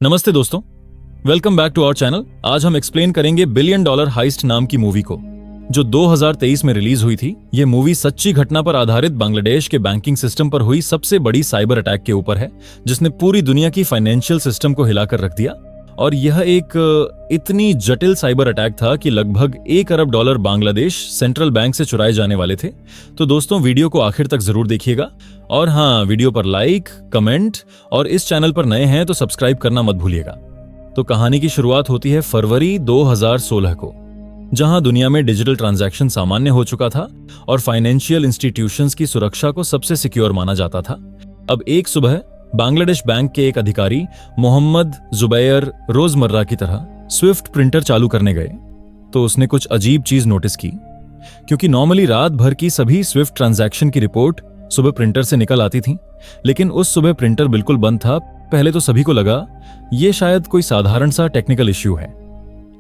नमस्ते दोस्तों, welcome back to our channel. आज हम एक्सप्लेन करेंगे बिलियन डॉलर हाइस्ट नाम की मूवी को, जो 2023 में रिलीज हुई थी। ये मूवी सच्ची घटना पर आधारित बांग्लादेश के बैंकिंग सिस्टम पर हुई सबसे बड़ी साइबर अटैक के ऊपर है, जिसने पूरी दुनिया की फाइनेंशियल सिस्टम को हिलाकर रख दिया। और यह एक इतनी जटिल साइबर अटैक था कि लगभग $1 अरब बांग्लादेश सेंट्रल बैंक से चुराए जाने वाले थे। तो दोस्तों, वीडियो को आखिर तक जरूर देखिएगा। और हाँ, वीडियो पर लाइक, कमेंट और इस चैनल पर नए हैं तो सब्सक्राइब करना मत भूलिएगा। तो कहानी की शुरुआत होती है फरवरी 2016 को, जहां दुनिया में डिजिटल ट्रांजैक्शन सामान्य हो चुका था और फाइनेंशियल इंस्टीट्यूशंस की सुरक्षा को सबसे सिक्योर माना जाता था। अब एक सुबह बांग्लादेश बैंक के एक अधिकारी मोहम्मद जुबैर रोजमर्रा की तरह स्विफ्ट प्रिंटर चालू करने गए तो उसने कुछ अजीब चीज नोटिस की। क्योंकि नॉर्मली रात भर की सभी स्विफ्ट ट्रांजैक्शन की रिपोर्ट सुबह प्रिंटर से निकल आती थी, लेकिन उस सुबह प्रिंटर बिल्कुल बंद था। पहले तो सभी को लगा ये शायद कोई साधारण सा टेक्निकल इश्यू है,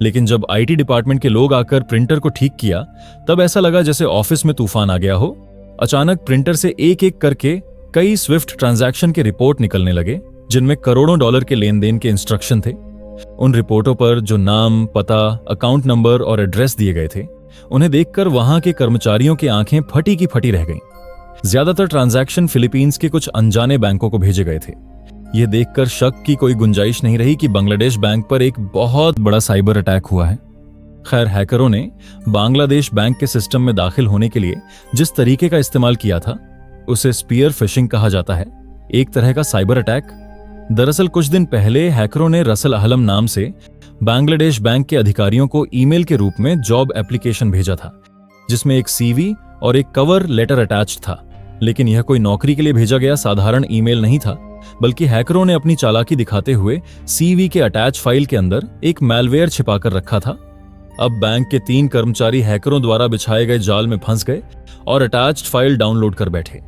लेकिन जब आईटी डिपार्टमेंट के लोग आकर प्रिंटर को ठीक किया तब ऐसा लगा जैसे ऑफिस में तूफान आ गया हो। अचानक प्रिंटर से एक एक करके कई स्विफ्ट ट्रांजैक्शन के रिपोर्ट निकलने लगे, जिनमें करोड़ों डॉलर के लेन देन के इंस्ट्रक्शन थे। उन रिपोर्टों पर जो नाम, पता, अकाउंट नंबर और एड्रेस दिए गए थे, उन्हें देखकर वहां के कर्मचारियों की आंखें फटी की फटी रह गईं। ज्यादातर ट्रांजैक्शन फिलीपींस के कुछ अनजाने बैंकों को भेजे गए थे। यह देखकर शक की कोई गुंजाइश नहीं रही कि बांग्लादेश बैंक पर एक बहुत बड़ा साइबर अटैक हुआ है। खैर, हैकरों ने बांग्लादेश बैंक के सिस्टम में दाखिल होने के लिए जिस तरीके का इस्तेमाल किया था उसे स्पीयर फिशिंग कहा जाता है, एक तरह का साइबर अटैक। दरअसल कुछ दिन पहले हैकरों ने रसल अहलम नाम से बांग्लादेश बैंक के अधिकारियों को ईमेल के रूप में जॉब एप्लीकेशन भेजा था, जिसमें एक सीवी और एक कवर लेटर अटैच था। लेकिन यह कोई नौकरी के लिए भेजा गया साधारण ईमेल नहीं था, बल्कि हैकरों ने अपनी चालाकी दिखाते हुए सीवी के अटैच फाइल के अंदर एक मैलवेयर छिपाकर रखा था। अब बैंक के 3 कर्मचारी हैकरों द्वारा बिछाए गए जाल में फंस गए और अटैच्ड फाइल डाउनलोड कर बैठे।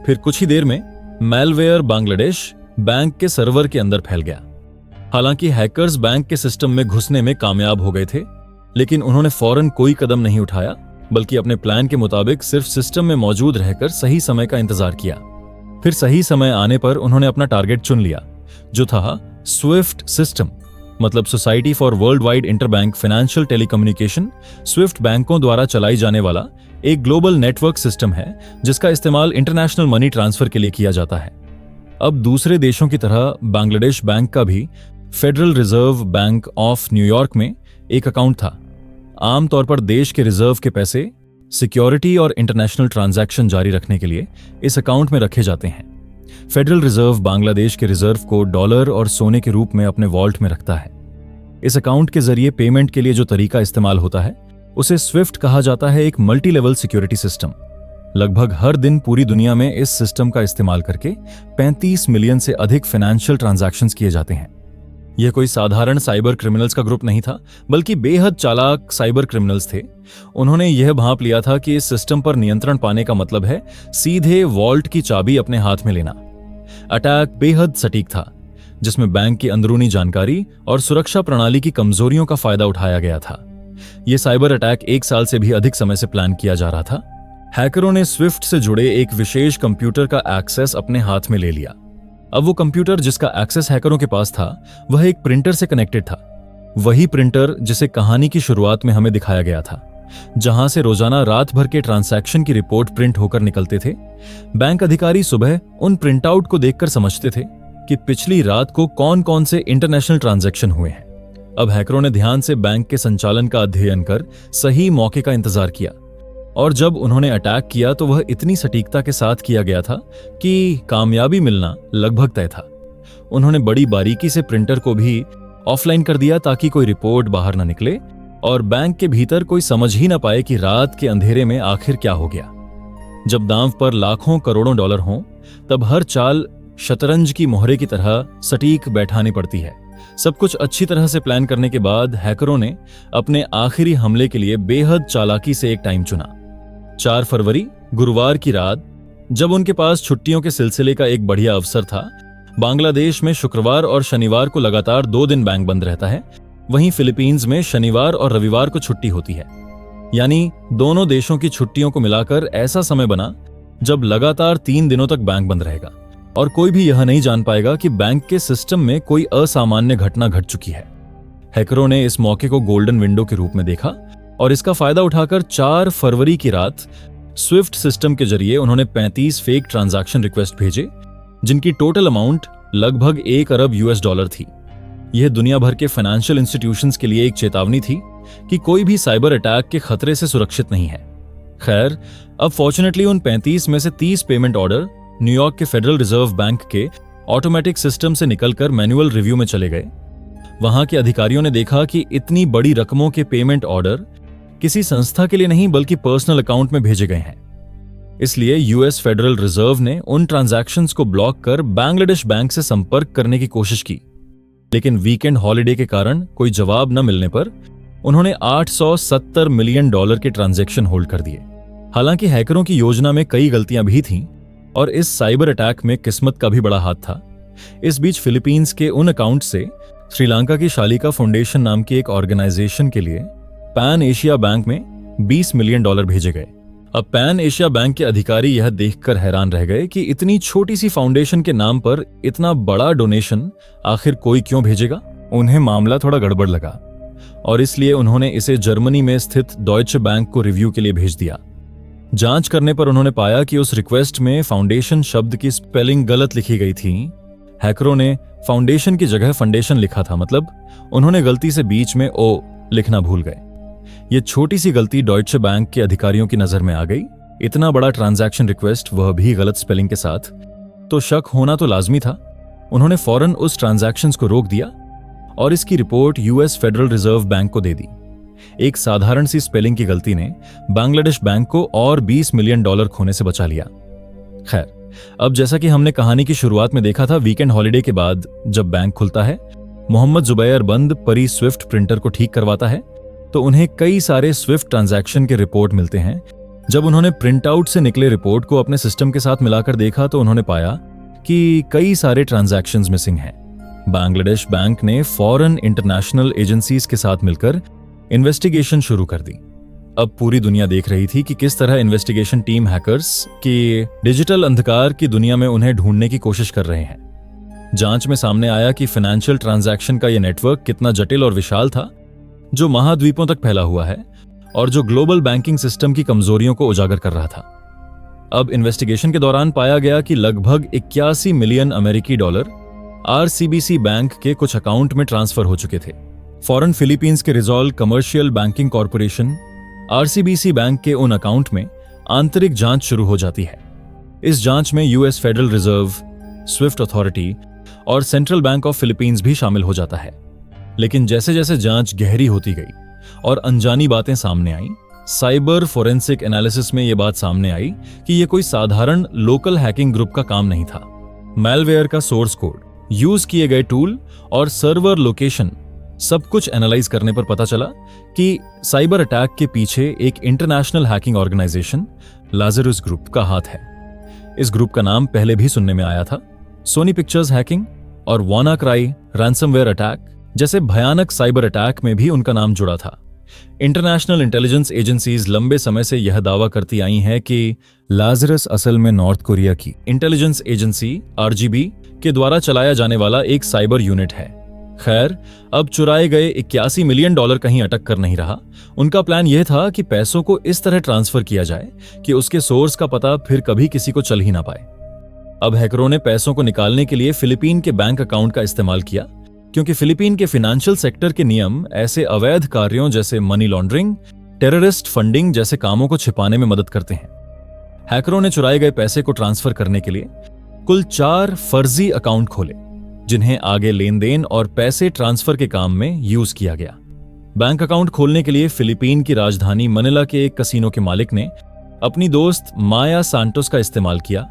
फिर कुछ ही देर में मैलवेयर बांग्लादेश बैंक के सर्वर के अंदर फैल गया। हालांकि हैकर्स बैंक के सिस्टम में घुसने में कामयाब हो गए थे, लेकिन उन्होंने फौरन कोई कदम नहीं उठाया, बल्कि अपने प्लान के मुताबिक सिर्फ सिस्टम में मौजूद रहकर सही समय का इंतजार किया। फिर सही समय आने पर उन्होंने अपना टारगेट चुन लिया, जो था स्विफ्ट सिस्टम, मतलब society for world wide interbank financial telecommunication. Swift बैंकों द्वारा चलाई जाने वाला एक ग्लोबल नेटवर्क सिस्टम है, जिसका इस्तेमाल इंटरनेशनल मनी ट्रांसफर के लिए किया जाता है। अब दूसरे देशों की तरह बांग्लादेश बैंक का भी federal reserve bank of New York में एक अकाउंट था। आमतौर पर देश के रिजर्व के पैसे सिक्योरिटी और इंटरनेशनल ट्रांजैक्शन जारी रखने के लिए इस अकाउंट में रखे जाते हैं। फेडरल रिजर्व बांग्लादेश के रिजर्व को डॉलर और सोने के रूप में अपने वॉल्ट में रखता है। इस अकाउंट के जरिए पेमेंट के लिए जो तरीका इस्तेमाल होता है उसे स्विफ्ट कहा जाता है, एक मल्टी लेवल सिक्योरिटी सिस्टम। लगभग हर दिन पूरी दुनिया में इस सिस्टम का इस्तेमाल करके 35 मिलियन से अधिक फाइनेंशियल ट्रांजैक्शंस किए जाते हैं। यह कोई साधारण साइबर क्रिमिनल्स का ग्रुप नहीं था, बल्कि बेहद चालाक साइबर क्रिमिनल्स थे। उन्होंने यह भांप लिया था कि इस सिस्टम पर नियंत्रण पाने का मतलब है सीधे वॉल्ट की चाबी अपने हाथ में लेना। अटैक बेहद सटीक था, जिसमें बैंक की अंदरूनी जानकारी और सुरक्षा प्रणाली की कमजोरियों का फायदा उठाया गया था। यह साइबर अटैक 1 साल से भी अधिक समय से प्लान किया जा रहा था। हैकरों ने स्विफ्ट से जुड़े एक विशेष कंप्यूटर का एक्सेस अपने हाथ में ले लिया। अब वो कंप्यूटर जिसका एक्सेस हैकरों के पास था, वह एक प्रिंटर से कनेक्टेड था। वही प्रिंटर जिसे कहानी की शुरुआत में हमें दिखाया गया था, जहां से रोजाना रात भर के ट्रांजैक्शन की रिपोर्ट प्रिंट होकर निकलते थे। बैंक अधिकारी सुबह उन प्रिंटआउट को देखकर समझते थे कि पिछली रात को कौन कौन से इंटरनेशनल ट्रांजैक्शन हुए हैं। अब हैकरों ने ध्यान से बैंक के संचालन का अध्ययन कर सही मौके का इंतजार किया, और जब उन्होंने अटैक किया तो वह इतनी सटीकता के साथ किया गया था कि कामयाबी मिलना लगभग तय था। उन्होंने बड़ी बारीकी से प्रिंटर को भी ऑफलाइन कर दिया ताकि कोई रिपोर्ट बाहर न निकले और बैंक के भीतर कोई समझ ही न पाए कि रात के अंधेरे में आखिर क्या हो गया। जब दांव पर लाखों करोड़ों डॉलर हों, तब हर चाल शतरंज की मोहरे की तरह सटीक बैठानी पड़ती है। सब कुछ अच्छी तरह से प्लान करने के बाद हैकरों ने अपने आखिरी हमले के लिए बेहद चालाकी से एक टाइम चुना। 4 फरवरी गुरुवार की रात, जब उनके पास छुट्टियों के सिलसिले का एक बढ़िया अवसर था। बांग्लादेश में शुक्रवार और शनिवार को लगातार 2 दिन बैंक बंद रहता है, वहीं फिलीपींस में शनिवार और रविवार को छुट्टी होती है। यानी दोनों देशों की छुट्टियों को मिलाकर ऐसा समय बना जब लगातार 3 दिनों तक बैंक बंद रहेगा। और कोई भी यह नहीं जान पाएगा कि बैंक के सिस्टम में कोई असामान्य घटना घट चुकी है। हैकरों ने इस मौके को गोल्डन विंडो के रूप में देखा और इसका फायदा उठाकर 4 फरवरी की रात स्विफ्ट सिस्टम के जरिए उन्होंने 35 फेक ट्रांजैक्शन रिक्वेस्ट भेजे, जिनकी टोटल अमाउंट लगभग 1 अरब यूएस डॉलर थी। यह दुनिया भर के फाइनेंशियल इंस्टीट्यूशंस के लिए एक चेतावनी थी कि कोई भी साइबर अटैक के खतरे से सुरक्षित नहीं है। खैर, अब फॉर्चुनेटली उन 35 में से 30 पेमेंट ऑर्डर न्यूयॉर्क के फेडरल रिजर्व बैंक के ऑटोमेटिक सिस्टम से निकलकर मैनुअल रिव्यू में चले गए। वहां के अधिकारियों ने देखा कि इतनी बड़ी रकमों के पेमेंट ऑर्डर किसी संस्था के लिए नहीं बल्कि पर्सनल अकाउंट में भेजे गए हैं। इसलिए यूएस फेडरल रिजर्व ने उन ट्रांजैक्शंस को ब्लॉक कर बांग्लादेश बैंक से संपर्क करने की कोशिश की, लेकिन वीकेंड हॉलिडे के कारण कोई जवाब न मिलने पर उन्होंने $870 मिलियन के ट्रांजैक्शन होल्ड कर दिए। हालांकि हैकरों की योजना में कई गलतियां भी थीं और इस साइबर अटैक में किस्मत का भी बड़ा हाथ था। इस बीच फिलीपींस के उन अकाउंट से श्रीलंका की शालिका फाउंडेशन नाम की एक ऑर्गेनाइजेशन के लिए पैन एशिया बैंक में $20 मिलियन भेजे गए। अब पैन एशिया बैंक के अधिकारी यह देखकर हैरान रह गए कि इतनी छोटी सी फाउंडेशन के नाम पर इतना बड़ा डोनेशन आखिर कोई क्यों भेजेगा। उन्हें मामला थोड़ा गड़बड़ लगा और इसलिए उन्होंने इसे जर्मनी में स्थित डॉयचे बैंक को रिव्यू के लिए भेज दिया। जांच करने पर उन्होंने पाया कि उस रिक्वेस्ट में फाउंडेशन शब्द की स्पेलिंग गलत लिखी गई थी। हैकरों ने फाउंडेशन की जगह फंडेशन लिखा था, मतलब उन्होंने गलती से बीच में ओ लिखना भूल गए। ये छोटी सी गलती डॉयचे बैंक के अधिकारियों की नजर में आ गई। इतना बड़ा ट्रांजैक्शन रिक्वेस्ट, वह भी गलत स्पेलिंग के साथ, तो शक होना तो लाजमी था। उन्होंने फौरन उस ट्रांजैक्शंस को रोक दिया और इसकी report US federal reserve bank को दे दी। एक साधारण सी स्पेलिंग की गलती ने बांग्लादेश बैंक को और $20 मिलियन खोने से बचा लिया। खैर, अब जैसा कि हमने कहानी की शुरुआत में देखा था, वीकेंड हॉलिडे के बाद जब बैंक खुलता है, मोहम्मद जुबैर बंद परी स्विफ्ट प्रिंटर को ठीक करवाता है तो उन्हें कई सारे स्विफ्ट ट्रांजैक्शन के रिपोर्ट मिलते हैं। जब उन्होंने प्रिंट आउट से निकले रिपोर्ट को अपने सिस्टम के साथ मिलाकर देखा तो उन्होंने पाया कि कई सारे ट्रांजैक्शंस मिसिंग हैं। बांग्लादेश बैंक ने फॉरेन इंटरनेशनल एजेंसीज के साथ मिलकर इन्वेस्टिगेशन शुरू कर दी। अब पूरी दुनिया देख रही थी कि किस तरह इन्वेस्टिगेशन टीम हैकर्स की डिजिटल अंधकार की दुनिया में उन्हें ढूंढने की कोशिश कर रहे हैं। जांच में सामने आया कि फाइनेंशियल ट्रांजैक्शन का यह नेटवर्क कितना जटिल और विशाल था, जो महाद्वीपों तक फैला हुआ है और जो ग्लोबल बैंकिंग सिस्टम की कमजोरियों को उजागर कर रहा था। अब इन्वेस्टिगेशन के दौरान पाया गया कि लगभग 81 मिलियन अमेरिकी डॉलर आरसीबीसी बैंक के कुछ अकाउंट में ट्रांसफर हो चुके थे। फॉरेन फिलीपींस के Rizal commercial banking corporation RCBC bank के उन अकाउंट में आंतरिक जांच शुरू हो जाती है। इस जांच में US federal reserve, Swift authority और सेंट्रल बैंक ऑफ फिलीपींस भी शामिल हो जाता है। लेकिन जैसे जैसे जांच गहरी होती गई और अनजानी बातें सामने आई, साइबर फोरेंसिक एनालिसिस में यह बात सामने आई कि यह कोई साधारण लोकल हैकिंग ग्रुप का काम नहीं था। मैलवेयर का सोर्स कोड, यूज किए गए टूल और सर्वर लोकेशन सब कुछ एनालाइज करने पर पता चला कि साइबर अटैक के पीछे एक international hacking organisation Lazarus group का हाथ है। इस ग्रुप का नाम पहले भी सुनने में आया था। सोनी पिक्चर्स हैकिंग और वानाक्राई रैंसमवेयर अटैक जैसे भयानक साइबर अटैक में भी उनका नाम जुड़ा था। इंटरनेशनल इंटेलिजेंस एजेंसीज लंबे समय से यह दावा करती आई हैं कि लाजरस असल में नॉर्थ कोरिया की इंटेलिजेंस एजेंसी आरजीबी के द्वारा चलाया जाने वाला एक साइबर यूनिट है। खैर, अब चुराए गए 81 मिलियन डॉलर कहीं अटक कर नहीं रहा। उनका प्लान यह था कि पैसों को इस तरह ट्रांसफर किया जाए कि उसके सोर्स का पता फिर कभी किसी को चल ही ना पाए। अब हैकरों ने पैसों को निकालने के लिए फिलीपीन के बैंक अकाउंट का इस्तेमाल किया, क्योंकि फिलीपीन के फाइनेंशियल सेक्टर के नियम ऐसे अवैध कार्यों जैसे मनी लॉन्ड्रिंग, टेररिस्ट फंडिंग जैसे कामों को छिपाने में मदद करते हैं। हैकरों ने चुराए गए पैसे को ट्रांसफर करने के लिए कुल 4 फर्जी अकाउंट खोले, जिन्हें आगे लेन देन और पैसे ट्रांसफर के काम में यूज किया गया। बैंक अकाउंट खोलने के लिए फिलीपीन की राजधानी मनीला के एक कसिनो के मालिक ने अपनी दोस्त माया सांटोस का इस्तेमाल किया,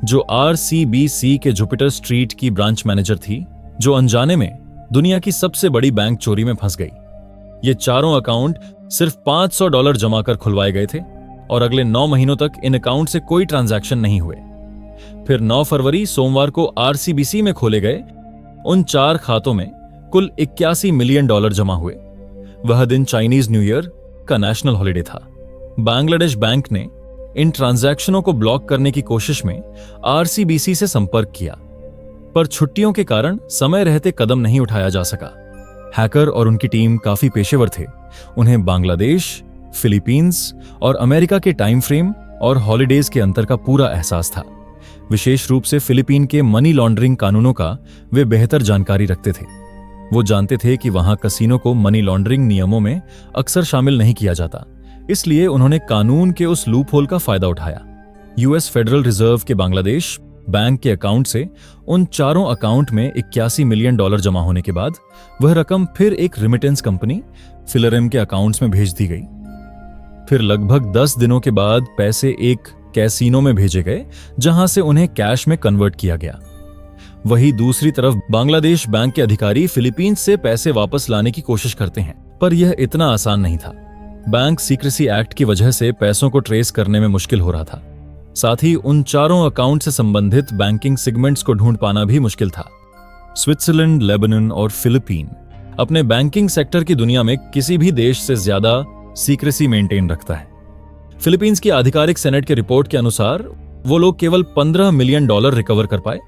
जो आरसीबीसी के जुपिटर स्ट्रीट की ब्रांच मैनेजर थी, जो अनजाने में दुनिया की सबसे बड़ी बैंक चोरी में फंस गई। ये चारों अकाउंट सिर्फ $500 जमा कर खुलवाए गए थे और अगले 9 महीनों तक इन अकाउंट से कोई ट्रांजैक्शन नहीं हुए। फिर 9 फरवरी सोमवार को आरसीबीसी में खोले गए उन 4 खातों में कुल $81 मिलियन जमा हुए। वह दिन चाइनीज न्यू ईयर का नेशनल हॉलिडे था। बांग्लादेश बैंक ने इन ट्रांजैक्शनों को ब्लॉक करने की कोशिश में आरसीबीसी से संपर्क किया, पर छुट्टियों के कारण समय रहते कदम नहीं उठाया जा सका। हैकर और उनकी टीम काफी पेशेवर थे। उन्हें बांग्लादेश, फिलीपींस और अमेरिका के टाइम फ्रेम और हॉलिडेज के अंतर का पूरा एहसास था। विशेष रूप से फिलीपीन के मनी लॉन्ड्रिंग कानूनों का वे बेहतर जानकारी रखते थे। वो जानते थे कि वहां कसीनो को मनी लॉन्ड्रिंग नियमों में अक्सर शामिल नहीं किया जाता, इसलिए उन्होंने कानून के उस लूपहोल का फायदा उठाया। यूएस फेडरल रिजर्व के बांग्लादेश बैंक के अकाउंट से उन चारों अकाउंट में $81 मिलियन जमा होने के बाद वह रकम फिर एक रिमिटेंस कंपनी फिलरम के अकाउंट्स में भेज दी गई। फिर लगभग 10 दिनों के बाद पैसे एक कैसीनो में भेजे गए, जहां से उन्हें कैश में कन्वर्ट किया गया। वहीं दूसरी तरफ बांग्लादेश बैंक के अधिकारी फिलीपींस से पैसे वापस लाने की कोशिश करते हैं, पर यह इतना आसान नहीं था। बैंक सीक्रेसी एक्ट की वजह से पैसों को ट्रेस करने में मुश्किल हो रहा था। साथ ही उन चारों अकाउंट से संबंधित बैंकिंग सेगमेंट्स को ढूंढ पाना भी मुश्किल था। स्विट्जरलैंड, लेबनान और फिलीपीन अपने बैंकिंग सेक्टर की दुनिया में किसी भी देश से ज्यादा सीक्रेसी मेंटेन रखता है। फिलीपींस की आधिकारिक सेनेट के रिपोर्ट के अनुसार वो लोग केवल $15 मिलियन रिकवर कर पाए,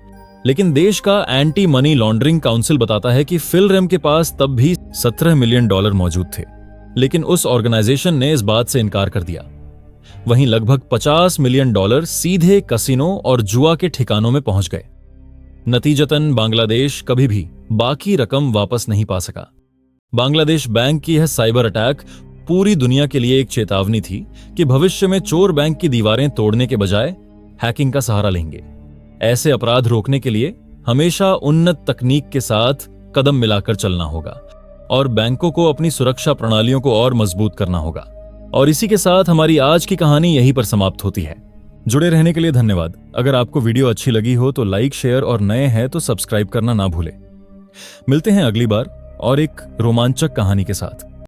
लेकिन देश का एंटी मनी लॉन्ड्रिंग काउंसिल बताता है कि फिलरम के पास तब भी $17 मिलियन मौजूद थे, लेकिन उस ऑर्गेनाइजेशन ने इस बात से इनकार कर दिया। वहीं लगभग $50 मिलियन सीधे कसिनो और जुआ के ठिकानों में पहुंच गए। नतीजतन बांग्लादेश कभी भी बाकी रकम वापस नहीं पा सका। बांग्लादेश बैंक की यह साइबर अटैक पूरी दुनिया के लिए एक चेतावनी थी कि भविष्य में चोर बैंक की दीवारें तोड़ने के बजाय हैकिंग का सहारा लेंगे। ऐसे अपराध रोकने के लिए हमेशा उन्नत तकनीक के साथ कदम मिलाकर चलना होगा और बैंकों को अपनी सुरक्षा प्रणालियों को और मजबूत करना होगा। और इसी के साथ हमारी आज की कहानी यहीं पर समाप्त होती है। जुड़े रहने के लिए धन्यवाद। अगर आपको वीडियो अच्छी लगी हो तो लाइक, शेयर और नए हैं तो सब्सक्राइब करना ना भूलें। मिलते हैं अगली बार और एक रोमांचक कहानी के साथ।